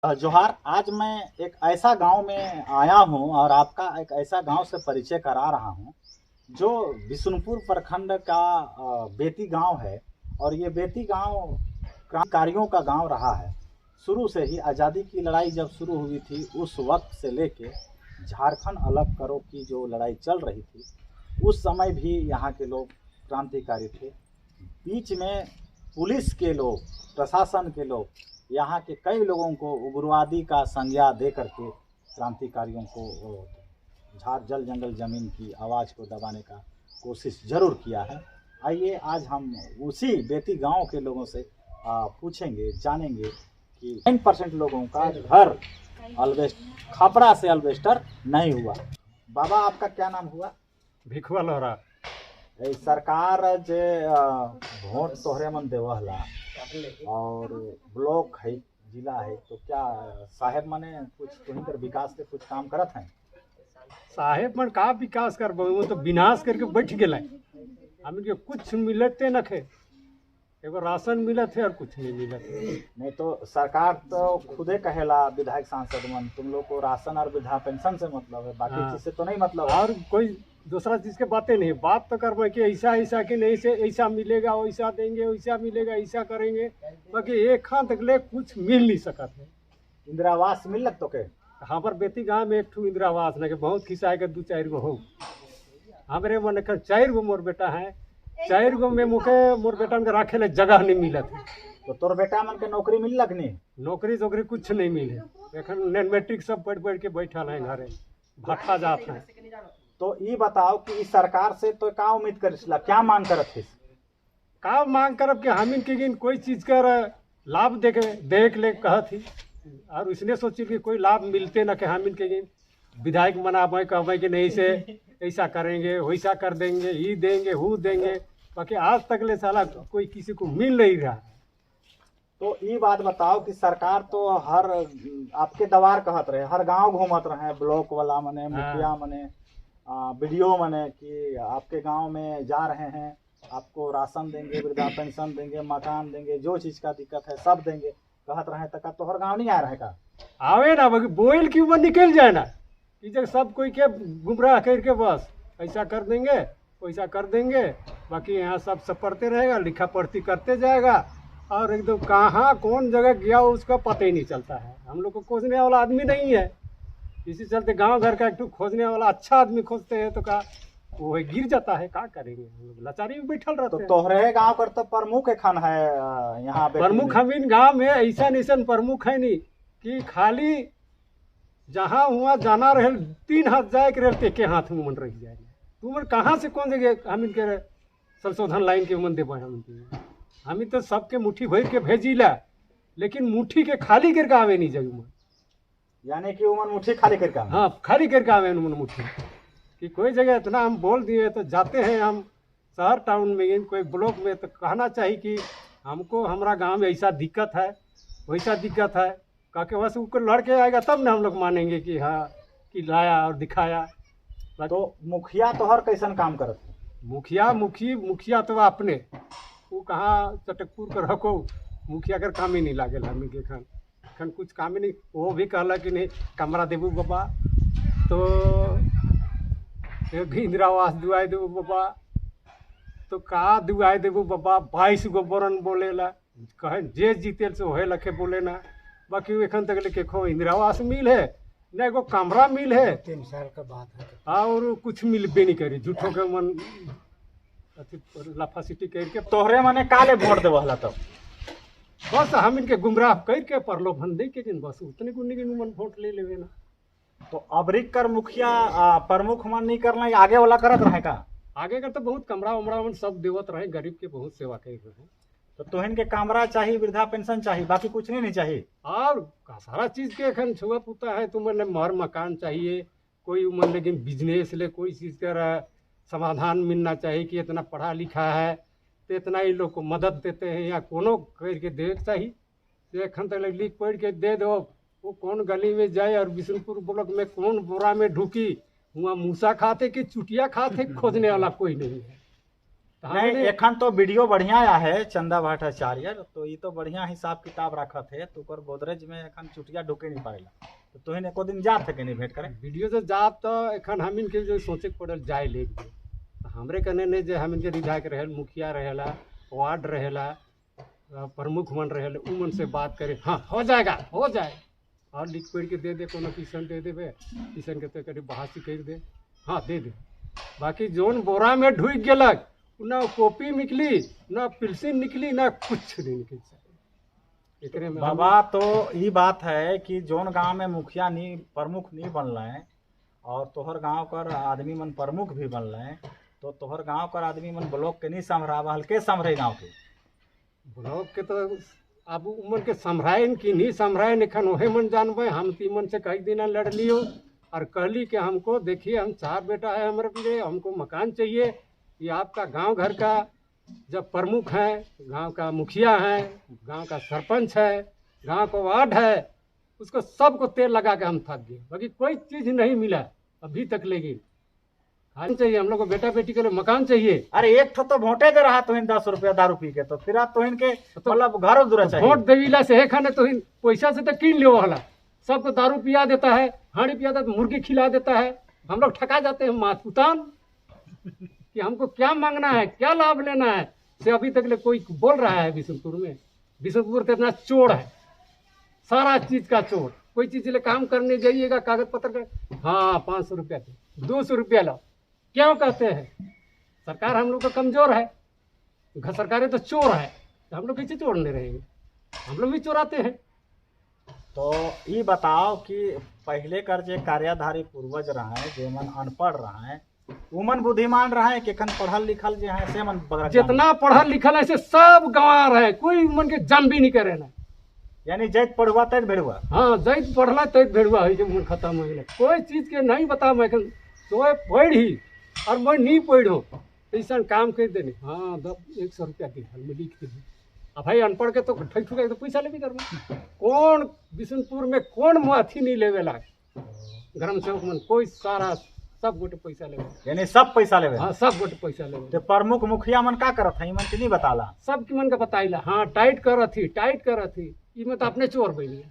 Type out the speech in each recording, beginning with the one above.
जोहार। आज मैं एक ऐसा गांव में आया हूं और आपका एक ऐसा गांव से परिचय करा रहा हूं जो बिशुनपुर प्रखंड का बेती गांव है। और ये बेती गांव क्रांतिकारियों का गांव रहा है। शुरू से ही आज़ादी की लड़ाई जब शुरू हुई थी उस वक्त से लेके झारखंड अलग करो की जो लड़ाई चल रही थी उस समय भी यहाँ के लोग क्रांतिकारी थे। बीच में पुलिस के लोग, प्रशासन के लोग, यहाँ के कई लोगों को उग्रवादी का संज्ञा दे करके क्रांतिकारियों को झाड़ जल जंगल ज़मीन की आवाज़ को दबाने का कोशिश ज़रूर किया है। आइए आज हम उसी बेती गांव के लोगों से पूछेंगे, जानेंगे कि 9% लोगों का घर खपरा से अल्बेस्टर नहीं हुआ। बाबा आपका क्या नाम हुआ? भिखुआ लोहरा। सरकार जे वोट तोहरे मन देवहला और ब्लॉक है, जिला है, तो क्या साहेब मने कुछ तुहिं कर विकास के कुछ काम करत हैं? साहेब मन का विकास कर वो तो विनाश करके बैठ गए। हम के कुछ मिलते न थे, एगो राशन मिलत है और कुछ नहीं मिलत है। नहीं तो सरकार तो खुदे कहेला विधायक सांसद मन तुम लोग को राशन और वृद्धा पेंशन से मतलब है, बाकी चीज से तो नहीं मतलब है। और कोई दूसरा चीज के बातें नहीं, बात तो कर कि ऐसा ऐसा कि नहीं से ऐसा मिलेगा, वैसा देंगे, वैसा मिलेगा, ऐसा करेंगे, बाकी एक खान तक ले कुछ मिल नहीं सकत है। इंदिरा आवास मिल लग तो के हमार बेती गाँव में एक ठू इंदिरा आवास न के बहुत खिसाए के 2-4 गो हो। हमारे मन 4 गो मोर बेटा है, 4 गो में मुके मोर बेटा के रखे ले जगह नहीं मिलत है। तो तोर बेटा मन के नौकरी मिल लग नहीं? नौकरी कुछ नहीं मिले। एखन मैट्रिक सब पढ़ के बैठल है घरे, भट्ठा जात है। तो ये बताओ कि इस सरकार से तो क्या उम्मीद करिसला, क्या मांग करत है? का मांग करब कि हमिन के गिन कोई चीज कर लाभ देख ले कहत ही, और इसने सोची कि कोई लाभ मिलते न के हमिन के गिन विधायक मनाबे कहबे कि नहीं से ऐसा करेंगे, वैसा कर देंगे, ये देंगे, वो देंगे, बाकी आज तक ले साला कोई किसी को मिल नहीं रहा। तो ये बात बताओ कि सरकार तो हर आपके दवार कहत रहे, हर गांव घूमत रहे, ब्लॉक वाला मने, मुखिया मने, वीडियो मने कि आपके गांव में जा रहे हैं, आपको राशन देंगे, वृद्धा पेंशन देंगे, मकान देंगे, जो चीज का दिक्कत है सब देंगे कहत रहे। तक तो हर गांव नहीं आ रहे का? आवे ना बोल की उम्र निकल जाए ना कि जब सब कोई के गुमराह करके बस ऐसा कर देंगे, वैसा कर देंगे, बाकी यहाँ सब पढ़ते रहेगा, लिखा पढ़ती करते जाएगा, और एकदम कहाँ कौन जगह गया उसका पता ही नहीं चलता है। हम लोग को खोजने वाला आदमी नहीं है, इसी चलते गांव घर का एक खोजने वाला अच्छा आदमी खोजते हैं तो का वो गिर जाता है। क्या करेंगे, हम लोग लाचारी में बैठल रहते हैं। तो तोहरे गांव कर तो प्रमुख एखन है यहाँ प्रमुख हम इन गाँव में ऐसा निशन प्रमुख है नहीं कि खाली जहाँ हुआ जाना रहे 3 हाथ जाए के रहते के हाथ में मन रह जाए। तू मन कहाँ से कौन जगह हम इनके संशोधन लाइन के मन देवे? हम तो सबके मुट्ठी भर के भेजिला, लेकिन मुट्ठी के खाली करके आवे नहीं जग मन। यानी कि उमन मुट्ठी खाली करके? हाँ, खाली करके आवे मन मुट्ठी कि कोई जगह इतना हम बोल दिए तो जाते हैं हम शहर टाउन में, कोई ब्लॉक में, तो कहना चाहिए कि हमको हमारा गाँव में ऐसा दिक्कत है, वैसा दिक्कत है, काके बस उसको लड़के आएगा तब ना हम लोग मानेंगे कि हाँ कि लाया और दिखाया। तो मुखिया तो हर कैसन काम करत? मुखिया तो अपने वो कहाँ चटकपुर कर रखो, मुखिया कर काम ही नहीं लागेल हमें के खन कुछ काम ही नहीं। वो भी कहला कि नहीं कमरा देबू बाबा, तो इंदिरा आवास दुआई देबू बाबा, तो का दुआई देबू बाबा, 22 गो बरन बोलेला, कहे जे जीते से वही लखे बोले ना। बाकी एखन तक लेके खो इंदिरा आवास मिल है न, एगो कमरा मिल है, 3 साल का बात है, और कुछ मिलबे नहीं करी। झूठो के मन लाफा सिटी करके तोहरे मने काले वोट देवहला तब बस हम इनके गुमराह करके प्रलोभन दे के बस उतने गुनी के मन वोट ले लेवे ना। तो अबरिक कर मुखिया प्रमुख मन नहीं करना, आगे वाला करत रहे का? आगे का तो बहुत कमरा उमरा मन सब देवत रहे, गरीब के बहुत सेवा कर रहे। तो तुहन के कमरा चाहिए, वृद्धा पेंशन चाहिए, बाकी कुछ नहीं चाहिए? और सारा चीज के एखन छुआ पुता है, तो मैंने मर मकान चाहिए, कोई मन लेकिन बिजनेस ले कोई चीज का समाधान मिलना चाहिए कि इतना पढ़ा लिखा है तो इतना ही लोग को मदद देते हैं या कोनो करके दे चाहिए। एखन तक लिख पढ़ के दे दो, वो कौन गली में जाए और बिशुनपुर ब्लॉक में कौन बोरा में ढुकी, वहाँ मूसा खाते कि चुटिया खाते खोजने वाला कोई नहीं है। नहीं एखन तो वीडियो बढ़िया आया है चंदा भट्टाचार्य, तो ये तो बढ़िया हिसाब किताब रखत है, तो कर गोदरेज में एखन चुटिया ढुके नहीं पारेला, तो तुहिन एको दिन जात है कि नहीं भेंट करे? वीडियो से जाब तो एखन हम इनके जो सोचे के पड़ल जाए लेके, हमरे कने ने जो हम इनके विधायक रहे, मुखिया रहेला, वार्ड रहेला, प्रमुख मन रहेला, उ मन से बात करे, हाँ हो जाएगा हो जाए, और लिख पढ़ के दे दे, कोनो किसान दे देवे, किसान के तो कभी बहासी कर दे, हाँ दे दे। बाकी जोन बोरा में ढुक गेलक, ना कॉपी निकली, ना पेंसिल निकली, ना कुछ नहीं निकल एकरे में बाबा तो ये बात है कि जोन गांव में मुखिया नहीं प्रमुख नहीं बन रहे और तोहर गांव कर आदमी मन प्रमुख भी बन रहे, तो तोहर गांव कर आदमी मन ब्लॉक के नहीं संभरावा, हल्के संभरे गांव के ब्लॉक के तो अब उमन के संभराइन कि नहीं संभराइन एखन ओहे मन जानबे। हम तीमन से कई दिन लड़ लियो और कहली कि हमको देखिए हम 4 बेटा है हमारे लिए, हमको मकान चाहिए, ये आपका गांव घर का जब प्रमुख है, गांव का मुखिया है, गांव का सरपंच है, गांव का वार्ड है, उसको सबको तेल लगा के हम थक गए, बाकी कोई चीज़ नहीं मिला अभी तक। लेकिन खाली चाहिए हम लोग को, बेटा बेटी के लिए मकान चाहिए। अरे एक तो वोटे दे रहा तुहिन 10 रुपया दारू पी के, तो फिर आप तुहिन के मतलब घर दूर चाहिए। वोट देविला से है खाने तो पैसा से तो कीन लियो वाला, सबको दारू पिया देता है, हांडी पिया देता है, मुर्गी खिला देता है, हम लोग ठका जाते हैं मातपुतान कि हमको क्या मांगना है, क्या लाभ लेना है, से अभी तक ले कोई बोल रहा है बिशनपुर में। बिशनपुर तो इतना चोर है, सारा चीज का चोर। कोई चीज ले काम करने जाइएगा कागज पत्र का, हाँ 500 रुपया दो, 200 रुपया लाओ, क्यों कहते हैं सरकार हम लोग का कमजोर है, सरकारें तो चोर है, तो हम लोग कैसे चोरने रहेंगे, हम लोग भी चोराते हैं। तो ये बताओ कि पहले कर जे कार्यधारी पूर्वज रहे, जे मन अनपढ़ रहे, उमन बुद्धिमान रहे कि एखन पढ़ल लिखल जे है से मन जितना पढ़ल लिखल है से सब गंवार है, कोई उमन के जन भी नहीं करे ना, यानी जैत पढ़ुआ तैत भेड़ुआ। हाँ जैत पढ़ला तैत भेड़ुआ है, जब उमन खत्म हो गया कोई चीज के नहीं बता। मैं तो पढ़ ही और मैं नहीं पढ़ो ऐसा काम कर देने, हाँ 100 रुपया दे में लिख दे। अब भाई अनपढ़ के तो ठक ठुका तो पैसा ले भी करना, कौन बिशनपुर में कौन अथी नहीं लेवेला ग्राम सेवक मन, कोई सारा सब गोटे पैसा लेवे, यानी सब पैसा लेवे। हाँ सब गोटे पैसा लेवे। तो प्रमुख मुखिया मन का करत है, ई मन के नहीं बताला, सब की मन का बताइला, हाँ टाइट कर थी ई में तो अपने चोर बनी,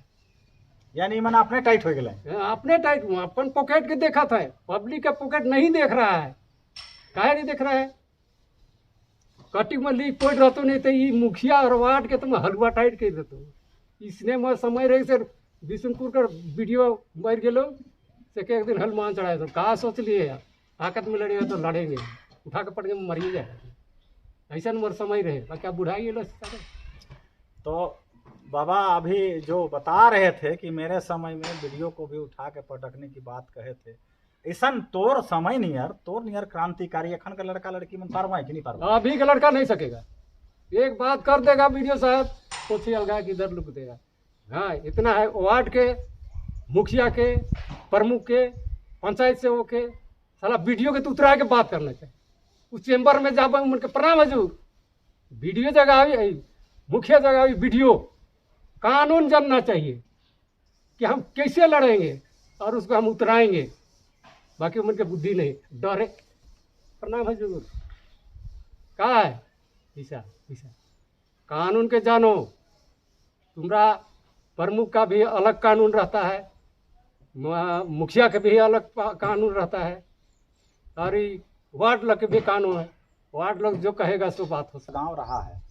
यानी ई मन अपने टाइट हो गए, अपने टाइट अपन पॉकेट के देखा था, पब्लिक का पॉकेट नहीं देख रहा है। काहे नहीं देख रहा है, कटिंग में लीक पड़ रहते नहीं तो ये मुखिया और वार्ड के तुम हलवा टाइट कर देते, इसने मैं समय रहे सर बिशनपुर का वीडियो मर गए से एक दिन हनुमान चढ़ाए, तो कहा सोच लिए यार ताकत में लड़ेगा तो लड़ेंगे, उठा के पड़ के मर ही जाए, ऐसा मोर समय रहे, बाकी आप बुढ़ाई लो। तो बाबा अभी जो बता रहे थे कि मेरे समय में वीडियो को भी उठा के पटकने की बात कहे थे, ऐसा तोर समय नियर तोर नियर क्रांतिकारी अखन का लड़का लड़की मन पारवा कि नहीं पारवा? अभी का लड़का नहीं सकेगा, एक बात कर देगा वीडियो साहब, पोछी अलगा की इधर लुक देगा। हाँ इतना है, वार्ड के मुखिया के प्रमुख के पंचायत सेवक के साला वीडियो के तो उतरा के बात करना चाहिए, उस चेम्बर में जाबा उनके प्रणाम हजूर, वीडियो जगह आई मुखिया जगह आई वीडियो, कानून जानना चाहिए कि हम कैसे लड़ेंगे और उसको हम उतराएंगे, बाकी उनके बुद्धि नहीं, डरे प्रणाम हजूर का है ऐसा ऐसा। कानून के जानो, तुम्हारा प्रमुख का भी अलग कानून रहता है, मुखिया के भी अलग कानून रहता है, और वार्ड लोग के भी कानून है, वार्ड लोग जो कहेगा सो बात हो। गांव रहा है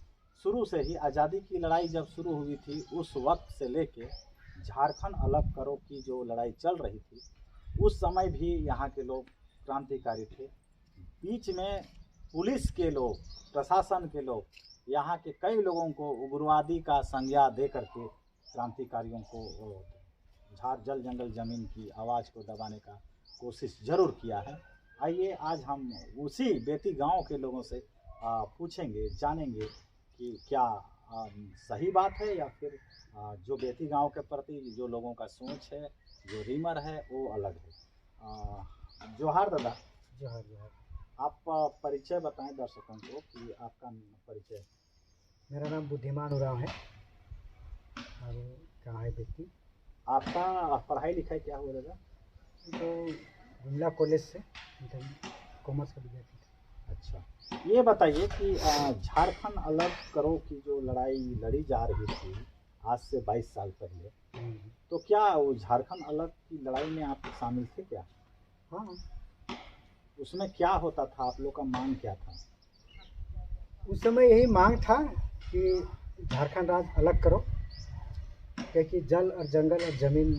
शुरू से ही, आज़ादी की लड़ाई जब शुरू हुई थी उस वक्त से लेके झारखंड अलग करो की जो लड़ाई चल रही थी, उस समय भी यहाँ के लोग क्रांतिकारी थे। बीच में पुलिस के लोग, प्रशासन के लोग, यहाँ के कई लोगों को उग्रवादी का संज्ञा दे करके क्रांतिकारियों को झाड़ जल जंगल ज़मीन की आवाज़ को दबाने का कोशिश जरूर किया है। आइए आज हम उसी बेती गांव के लोगों से पूछेंगे, जानेंगे कि क्या सही बात है या फिर जो बेती गांव के प्रति जो लोगों का सोच है, जो रीमर है, वो अलग है। जोहार दादा। जोहार जोहार। आप परिचय बताएं दर्शकों को कि आपका परिचय। मेरा नाम बुद्धिमान उराव है और कहाँ है बेती। आपका पढ़ाई लिखाई क्या हुआ दादा? तो गुमला कॉलेज से कॉमर्स का विद्यार्थी था। अच्छा, ये बताइए कि झारखंड अलग करो की जो लड़ाई लड़ी जा रही थी आज से 22 साल पहले, तो क्या वो झारखंड अलग की लड़ाई में आप शामिल थे क्या? हाँ, उसमें क्या होता था, आप लोग का मांग क्या था? उस समय यही मांग था कि झारखंड राज्य अलग करो, क्योंकि जल और जंगल और ज़मीन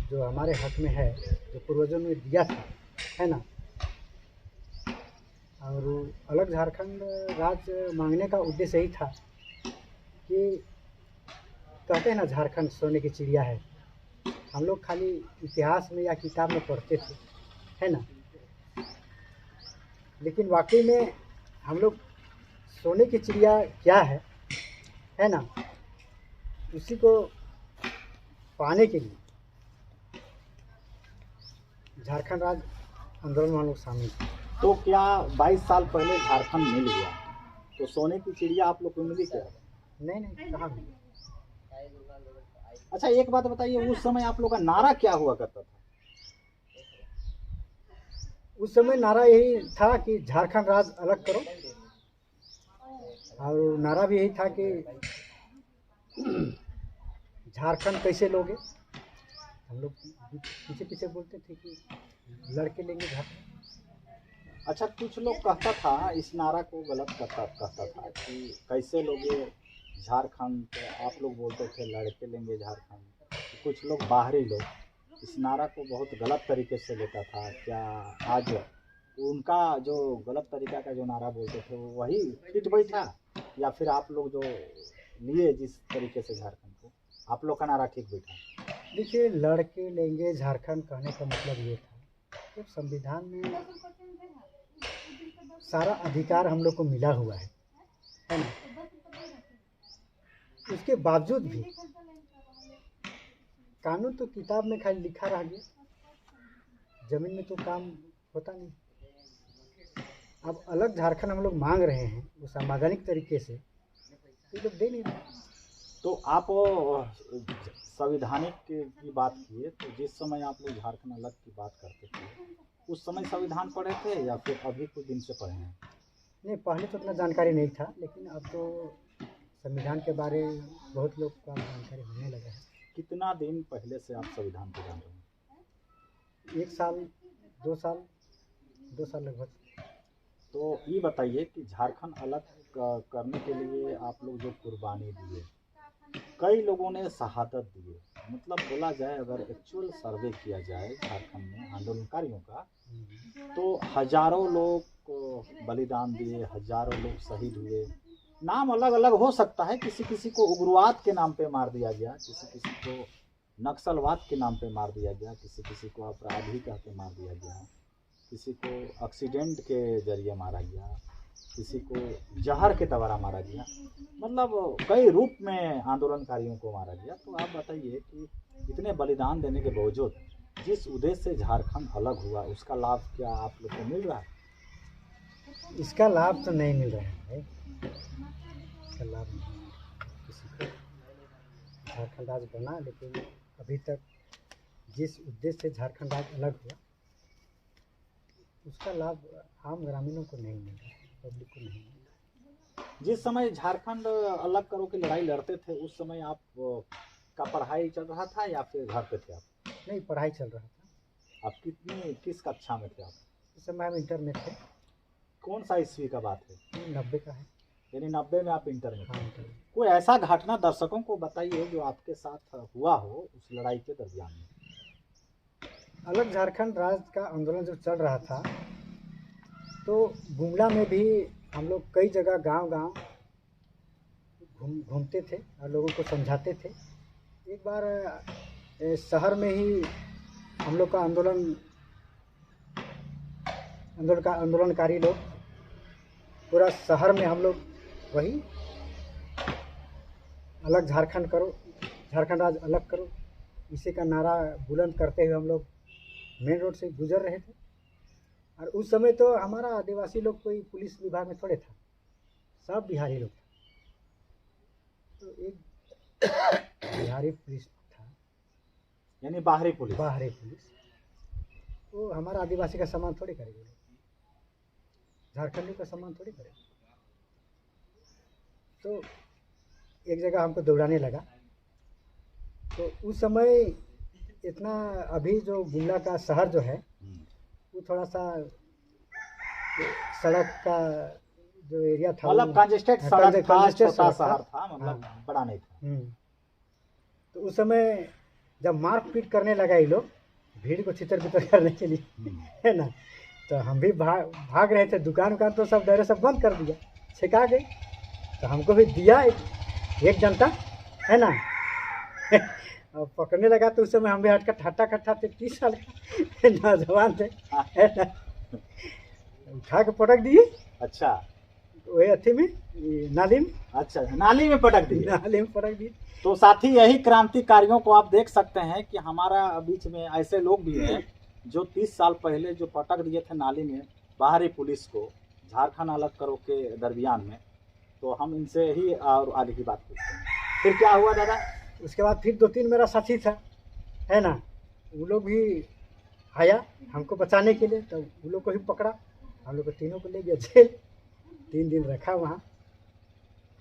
जो हमारे हक में है, जो पूर्वजों ने दिया था, है ना। और वो अलग झारखंड राज्य मांगने का उद्देश्य यही था कि कहते हैं ना, झारखंड सोने की चिड़िया है। हम लोग खाली इतिहास में या किताब में पढ़ते थे, है ना, लेकिन वाकई में हम लोग सोने की चिड़िया क्या है ना, उसी को पाने के लिए झारखंड राज्य आंदोलन में हम लोग शामिल थे। तो क्या 22 साल पहले झारखंड मिल गया, तो सोने की चिड़िया आप लोग को मिली क्या? नहीं नहीं, कहाँ मिले। अच्छा, एक बात बताइए, उस समय आप लोग का नारा क्या हुआ करता था? उस समय नारा यही था कि झारखंड राज्य अलग करो, और नारा भी यही था कि झारखंड कैसे लोगे। हम लोग पीछे पीछे बोलते थे कि लड़के लेंगे झारखंड। अच्छा, कुछ लोग कहता था, इस नारा को गलत कहता था कि कैसे लोगे झारखंड, तो आप लोग बोलते थे लड़के लेंगे झारखंड। तो कुछ लोग बाहरी लोग इस नारा को बहुत गलत तरीके से लेता था। क्या आज उनका जो गलत तरीका का जो नारा बोलते थे वो वही फिट बैठा, या फिर आप लोग जो लिए जिस तरीके से झारखंड को, आप लोग का नारा ठीक बैठा? देखिए, लड़के लेंगे झारखंड कहने का मतलब ये था कि संविधान में सारा अधिकार हम लोग को मिला हुआ है ना। उसके बावजूद भी कानून तो किताब में खाली लिखा रह गया, जमीन में तो काम होता नहीं। अब अलग झारखंड हम लोग मांग रहे हैं वो संवैधानिक तरीके से, ये लोग दे नहीं रहे। तो आप संविधानिक की बात किए, तो जिस समय आप लोग झारखंड अलग की बात करते थे उस समय संविधान पढ़े थे या फिर अभी कुछ दिन से पढ़े हैं? नहीं, पहले तो उतना जानकारी नहीं था, लेकिन अब तो संविधान के बारे में बहुत लोग को जानकारी होने लगा है। कितना दिन पहले से आप संविधान को जान रहे हैं? 1 साल, 2 साल, 2 साल लगभग। तो ये बताइए कि झारखंड अलग करने के लिए आप लोग जो कुर्बानी दिए, कई लोगों ने शहादत दिए, मतलब बोला जाए अगर एक्चुअल सर्वे किया जाए झारखंड में आंदोलनकारियों का, तो हजारों लोग को बलिदान दिए, हजारों लोग शहीद हुए। नाम अलग अलग हो सकता है, किसी किसी को उग्रवाद के नाम पे मार दिया गया, किसी किसी को नक्सलवाद के नाम पे मार दिया गया, किसी किसी को अपराधी कह के मार दिया गया, किसी को एक्सीडेंट के जरिए मारा गया, किसी को जहर के द्वारा मारा गया, मतलब कई रूप में आंदोलनकारियों को मारा गया। तो आप बताइए कि इतने बलिदान देने के बावजूद जिस उद्देश्य से झारखंड अलग हुआ उसका लाभ क्या आप लोग को मिल रहा है? इसका लाभ तो नहीं मिल रहा है भाई, इसका लाभ नहीं मिल रहा है किसी को। झारखंड राज्य बना, लेकिन अभी तक जिस उद्देश्य से झारखंड राज्य अलग हुआ उसका लाभ आम ग्रामीणों को नहीं मिल रहा है, पब्लिक को नहीं मिल रहा है। जिस समय झारखंड अलग करो की लड़ाई लड़ते थे उस समय आप का पढ़ाई चल रहा था या फिर घर पे थे आप? नहीं, पढ़ाई चल रहा था। आप किस कक्षा में थे आप? इस समय हम इंटर में थे। कौन सा ईस्वी का बात है? 90 का है। यानी 90 में आप इंटर में थे। हाँ, इंटर में। कोई ऐसा घटना दर्शकों को बताइए जो आपके साथ हुआ हो उस लड़ाई के दरमियान में। अलग झारखंड राज्य का आंदोलन जब चल रहा था तो गुमला में भी हम लोग कई जगह गांव-गांव घूमते थे और लोगों को समझाते थे। एक बार शहर में ही हम लोग का आंदोलनकारी लोग पूरा शहर में हम लोग वही अलग झारखंड करो, झारखंड राज्य अलग करो, इसी का नारा बुलंद करते हुए हम लोग मेन रोड से गुजर रहे थे। और उस समय तो हमारा आदिवासी लोग कोई पुलिस विभाग में थोड़े था, सब बिहारी लोग था। तो एक बिहारी पुलिस था, यानी बाहरी पुलिस। वो हमारा आदिवासी का सामान थोड़े करेंगे। झारखंडी का सम्मान थोड़ी करे। तो एक जगह हमको दौड़ाने लगा, तो उस समय इतना, अभी जो गुमला का शहर जो है वो थोड़ा सा सड़क का जो एरिया था, मतलब कंजेस्टेड सड़क था, छोटा शहर था, मतलब बड़ा नहीं था। तो उस समय जब मारपीट करने लगा ये लोग भीड़ को छितर बितर करने के लिए, है ना, तो हम भी भाग रहे थे। दुकान तो सब डरे, सब बंद कर दिया, छिका गए। तो हमको भी दिया एक जनता, है ना, और पकड़ने लगा। तो उस समय हम भी हट्टा कट्टा थे, 30 साल का नौजवान थे, है ना, उठा के पटक दिए। अच्छा, वही अथी में, नाली में। अच्छा, नाली में पटक दिए। नाली में पटक दिए। तो साथी, यही क्रांतिकारियों को आप देख सकते हैं कि हमारा बीच में ऐसे लोग भी हैं जो 30 साल पहले जो पटक दिए थे नाली में बाहरी पुलिस को, झारखंड अलग करो के दरमियान में। तो हम इनसे ही और आगे की बात पूछते हैं। फिर क्या हुआ दादा? उसके बाद फिर 2-3 मेरा साथी था, है ना, वो लोग भी आया हमको बचाने के लिए। तो वो लोग को भी पकड़ा, हम लोग को तीनों को ले गया जेल। 3 दिन रखा वहाँ,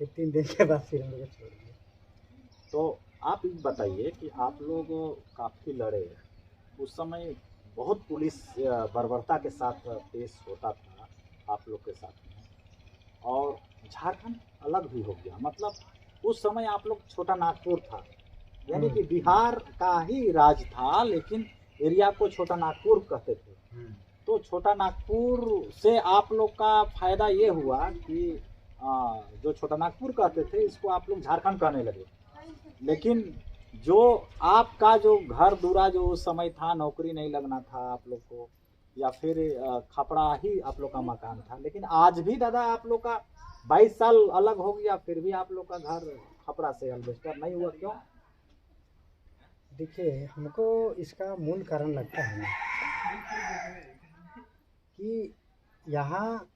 फिर 3 दिन के बाद फिर हम लोग को छोड़ दिया। तो आप ये बताइए कि आप लोग काफ़ी लड़े, उस समय बहुत पुलिस बर्बरता के साथ पेश होता था आप लोग के साथ में, और झारखंड अलग भी हो गया। मतलब उस समय आप लोग छोटा नागपुर था, यानी कि बिहार का ही राज था, लेकिन एरिया को छोटा नागपुर कहते थे। तो छोटा नागपुर से आप लोग का फायदा ये हुआ कि जो छोटा नागपुर कहते थे इसको आप लोग झारखंड कहने लगे। लेकिन जो आपका जो घर दूरा जो उस समय था, नौकरी नहीं लगना था आप लोग को, या फिर खपड़ा ही आप लोग का मकान था। लेकिन आज भी दादा आप लोग का 22 साल अलग हो गया, फिर भी आप लोग का घर खपड़ा से अल्बेस्टर नहीं हुआ, क्यों? देखिए, हमको इसका मूल कारण लगता है कि यहाँ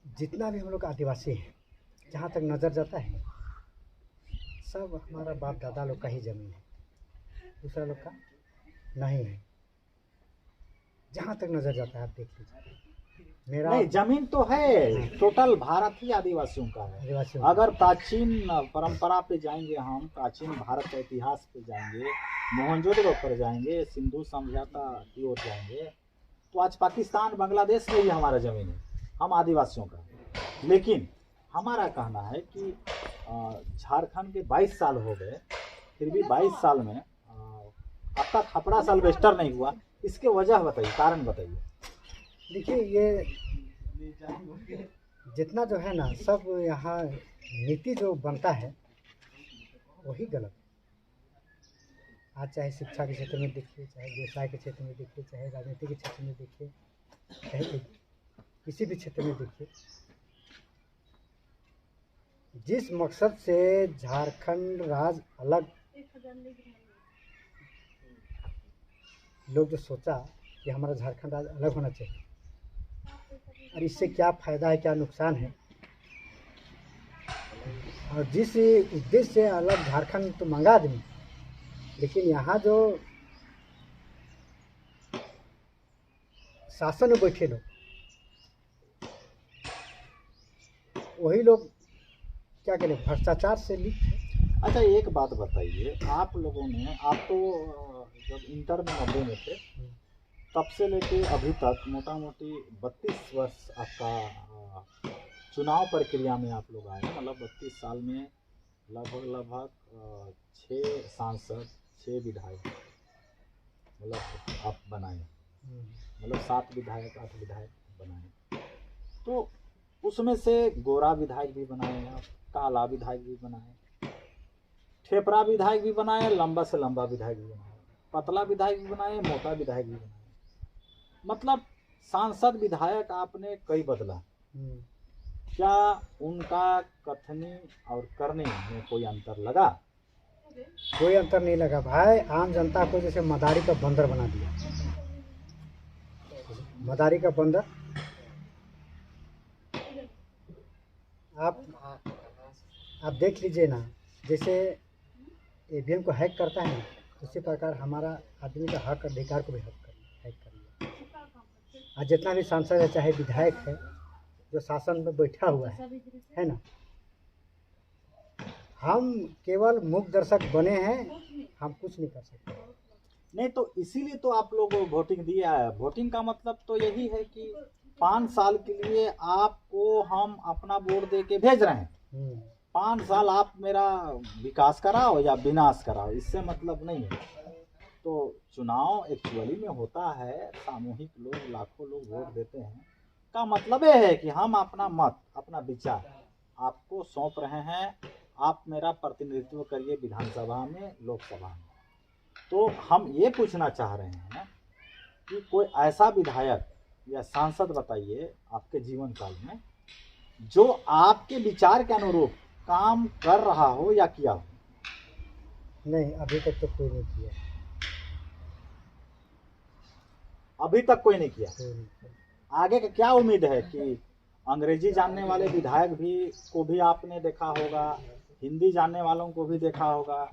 जितना भी हम लोग आदिवासी हैं, जहाँ तक नज़र जाता है, सब हमारा बाप दादा लोग का ही ज़मीन है, दूसरा लोग का नहीं है। जहाँ तक नज़र जाता है आप देख लीजिए। मेरा नहीं, जमीन तो है, टोटल भारत ही आदिवासियों का है। आदिवासियों अगर प्राचीन परंपरा पे जाएंगे, हम प्राचीन भारत के इतिहास पे जाएंगे, मोहनजोदड़ो पर जाएंगे, सिंधु समझौता की ओर जाएंगे, तो आज पाकिस्तान बांग्लादेश में ही हमारा जमीन है, हम आदिवासियों का। लेकिन हमारा कहना है कि झारखंड के 22 साल हो गए, फिर भी 22 साल में आपका खपड़ा से अल्बेस्टर नहीं हुआ। इसके वजह बताइए, कारण बताइए। देखिए, ये जितना जो है ना, सब यहाँ नीति जो बनता है वही गलत है। आज चाहे शिक्षा के क्षेत्र में देखिए, चाहे व्यवसाय के क्षेत्र में देखिए, चाहे राजनीति के क्षेत्र में देखिए, चाहे किसी भी क्षेत्र में देखिए, जिस मकसद से झारखंड राज्य अलग लोग जो सोचा कि हमारा झारखंड राज्य अलग होना चाहिए, और इससे क्या फ़ायदा है, क्या नुकसान है, और जिस उद्देश्य से अलग झारखंड तो मांगा आदमी, लेकिन यहाँ जो शासन में बैठे लोग, वही लोग क्या करें, भ्रष्टाचार से लिप्त है। अच्छा, एक बात बताइए, आप लोगों ने, आप तो जब इंटर में 90 में थे, तब से लेके अभी तक मोटा मोटी 32 वर्ष आपका चुनाव प्रक्रिया में आप लोग आए। मतलब 32 साल में लगभग 6 सांसद, 6 विधायक मतलब आप बनाए, मतलब 7 विधायक 8 विधायक बनाए। तो उसमें से गोरा विधायक भी बनाए आप, काला विधायक भी बनाए, ठेपरा विधायक भी बनाए, लंबा से लंबा विधायक भी बनाए, पतला विधायक भी बनाए, मोटा विधायक भी बनाए। मतलब सांसद विधायक आपने कई बदला। क्या उनका कथनी और करने में कोई अंतर लगा? कोई अंतर नहीं लगा भाई। आम जनता को जैसे मदारी का बंदर बना दिया। मदारी का बंदर, आप देख लीजिए ना, जैसे ईवीएम को हैक करता है ना, उसी प्रकार हमारा आदमी का हक अधिकार को भी हैक कर लिया। और जितना भी सांसद है चाहे विधायक है जो शासन में बैठा हुआ है ना, हम केवल मूक दर्शक बने हैं, हम कुछ नहीं कर सकते। नहीं तो इसीलिए तो आप लोग वोटिंग दिया है। वोटिंग का मतलब तो यही है कि 5 साल के लिए आपको हम अपना वोट दे के भेज रहे हैं। 5 साल आप मेरा विकास कराओ या विनाश कराओ, इससे मतलब नहीं है। तो चुनाव एक्चुअली में होता है, सामूहिक लोग लाखों लोग वोट देते हैं, का मतलब ये है कि हम अपना मत, अपना विचार आपको सौंप रहे हैं, आप मेरा प्रतिनिधित्व करिए विधानसभा में, लोकसभा में। तो हम ये पूछना चाह रहे हैं कि कोई ऐसा विधायक या सांसद बताइए आपके जीवन काल में जो आपके विचार के अनुरूप काम कर रहा हो या किया हो। नहीं, अभी तक तो कोई नहीं किया। अभी तक कोई नहीं किया। आगे का क्या उम्मीद है कि अंग्रेजी जानने वाले विधायक को भी आपने देखा होगा, हिंदी जानने वालों को भी देखा होगा,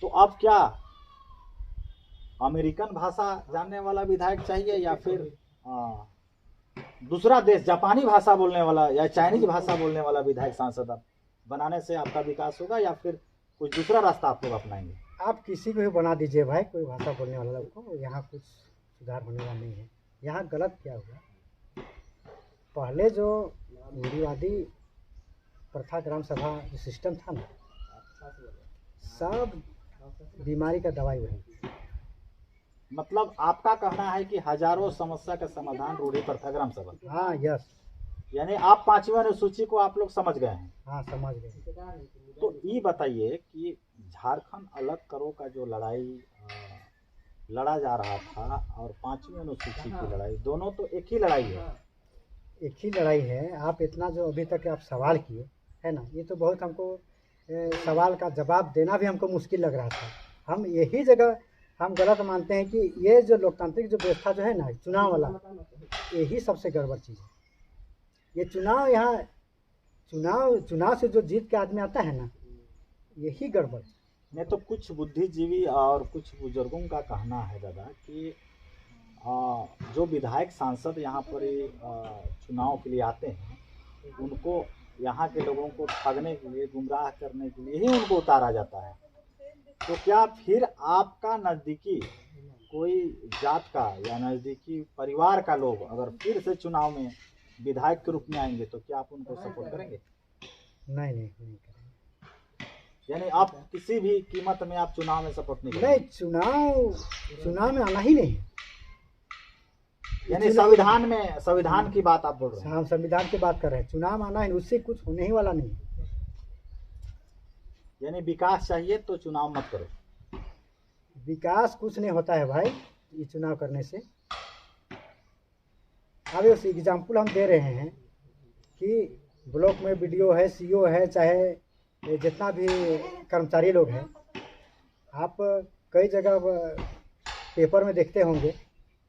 तो अब क्या अमेरिकन भाषा जानने वाला विधायक चाहिए या फिर दूसरा देश जापानी भाषा बोलने वाला या चाइनीज भाषा बोलने वाला विधायक सांसद बनाने से आपका विकास होगा या फिर कुछ दूसरा रास्ता आप लोग अपनाएंगे? आप किसी को भी बना दीजिए भाई, कोई भाषा बोलने वाला लोग को, यहाँ कुछ सुधार होने वाला नहीं है। यहाँ गलत क्या हुआ, पहले जो रूढ़िवादी प्रथा ग्राम सभा जो सिस्टम था ना, सब बीमारी का दवाई वही। मतलब आपका कहना है कि हजारों समस्या का समाधान रूढ़ी प्रथा ग्राम सभा। हाँ, यस। यानी आप 5वीं अनुसूची को आप लोग समझ गए हैं। हाँ, समझ गए। तो ये बताइए कि झारखंड अलग करो का जो लड़ाई लड़ा जा रहा था और 5वीं अनुसूची की लड़ाई, दोनों तो एक ही लड़ाई है। एक ही लड़ाई है। आप इतना जो अभी तक आप सवाल किए है ना, ये तो बहुत हमको सवाल का जवाब देना भी हमको मुश्किल लग रहा था। हम यही जगह हम गलत मानते हैं कि ये जो लोकतांत्रिक जो व्यवस्था जो है ना, चुनाव वाला, यही सबसे गड़बड़ चीज़ है। ये चुनाव यहाँ चुनाव से जो जीत के आदमी आता है ना, यही गड़बड़। नहीं तो कुछ बुद्धिजीवी और कुछ बुजुर्गों का कहना है दादा कि जो विधायक सांसद यहाँ पर चुनाव के लिए आते हैं, उनको यहाँ के लोगों को ठगने के लिए, गुमराह करने के लिए ही उनको उतारा जाता है। तो क्या फिर आपका नज़दीकी कोई जात का या नज़दीकी परिवार का लोग अगर फिर से चुनाव में विधायक के रूप में आएंगे तो क्या आप उनको सपोर्ट करेंगे? नहीं करेंगे। यानी आप किसी भी कीमत में आप चुनाव में सपोर्ट नहीं करेंगे? नहीं, चुनाव में आना ही नहीं। यानी संविधान की बात आप बोल रहे हैं? हम संविधान की बात कर रहे हैं। चुनाव आना है, उससे कुछ होने ही वाला नहीं। यानी विकास चाहिए तो चुनाव मत करो। विकास कुछ नहीं होता है भाई ये चुनाव करने से। अब उस एग्जाम्पल हम दे रहे हैं कि ब्लॉक में बीडीओ है, सीईओ है, चाहे जितना भी कर्मचारी लोग हैं, आप कई जगह पेपर में देखते होंगे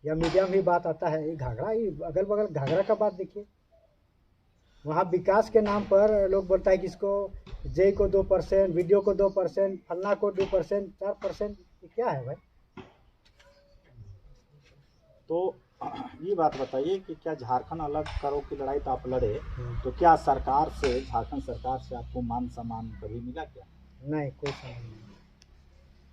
या मीडिया में भी बात आता है, ये घाघरा, ये अगल बगल घाघरा का बात देखिए। वहाँ विकास के नाम पर लोग बोलता है कि इसको जे को 2%, वीडियो को 2%, फलना को 2%, 4%, ये क्या है भाई? तो ये बात बताइए कि क्या झारखंड अलग करो की लड़ाई तो आप लड़े, तो क्या सरकार से, झारखंड सरकार से आपको मान सम्मान कभी मिला क्या? नहीं, कोई सम्मान नहीं।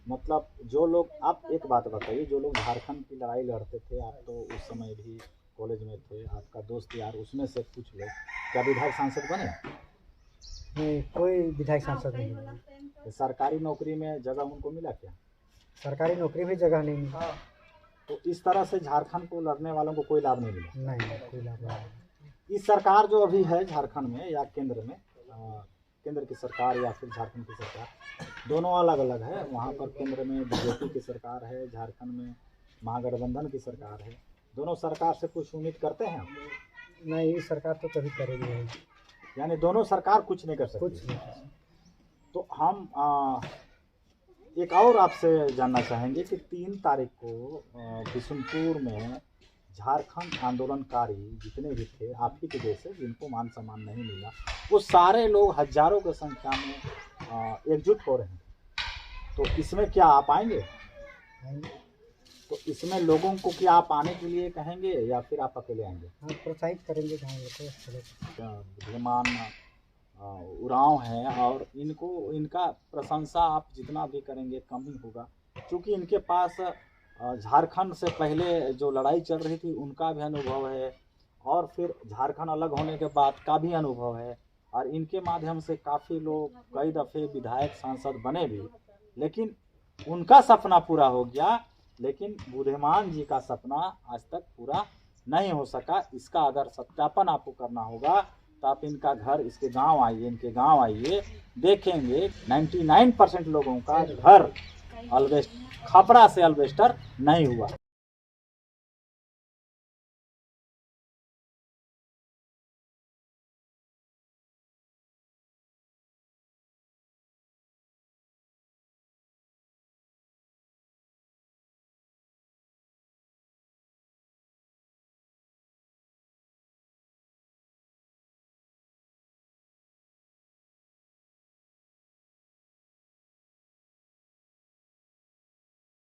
मतलब जो लोग, आप एक बात बताइए, जो लोग झारखंड की लड़ाई लड़ते थे, आप तो उस समय भी कॉलेज में थे, आपका दोस्त यार, उसमें से कुछ लोग क्या विधायक सांसद बने? नहीं, कोई विधायक सांसद नहीं बने। सरकारी नौकरी में जगह उनको मिला क्या? सरकारी नौकरी में जगह नहीं मिला। तो इस तरह से झारखंड को लड़ने वालों को कोई लाभ नहीं मिला? नहीं, कोई लाभ नहीं। इस सरकार जो अभी है झारखंड में या केंद्र में, केंद्र की सरकार या फिर झारखंड की सरकार, दोनों अलग अलग है। वहाँ पर केंद्र में बीजेपी की सरकार है, झारखंड में महागठबंधन की सरकार है। दोनों सरकार से कुछ उम्मीद करते हैं? नहीं, ये सरकार तो कभी करेगी नहीं। यानी दोनों सरकार कुछ नहीं कर सकती? कुछ नहीं। तो हम एक और आपसे जानना चाहेंगे कि 3 तारीख को बिशुनपुर में झारखंड आंदोलनकारी जितने भी थे आप ही के जैसे, जिनको मान सम्मान नहीं मिला, वो सारे लोग हजारों की संख्या में एकजुट हो रहे हैं। तो इसमें क्या आप आएंगे? आएंगे। तो इसमें लोगों को क्या आप आने के लिए कहेंगे या फिर आप अकेले आएंगे? हाँ, प्रोत्साहित करेंगे गाँव लोग को चलो। बुद्धिमान उरांव हैं और इनका प्रशंसा आप जितना भी करेंगे कम ही होगा, क्योंकि इनके पास झारखंड से पहले जो लड़ाई चल रही थी उनका भी अनुभव है और फिर झारखंड अलग होने के बाद का भी अनुभव है और इनके माध्यम से काफ़ी लोग कई दफ़े विधायक सांसद बने भी, लेकिन उनका सपना पूरा हो गया, लेकिन बुद्धिमान जी का सपना आज तक पूरा नहीं हो सका। इसका अगर सत्यापन आपको करना होगा तो आप इनका घर, इनके गांव आइए, देखेंगे 99% लोगों का घर खपड़ा से अल्वेस्टर नहीं हुआ।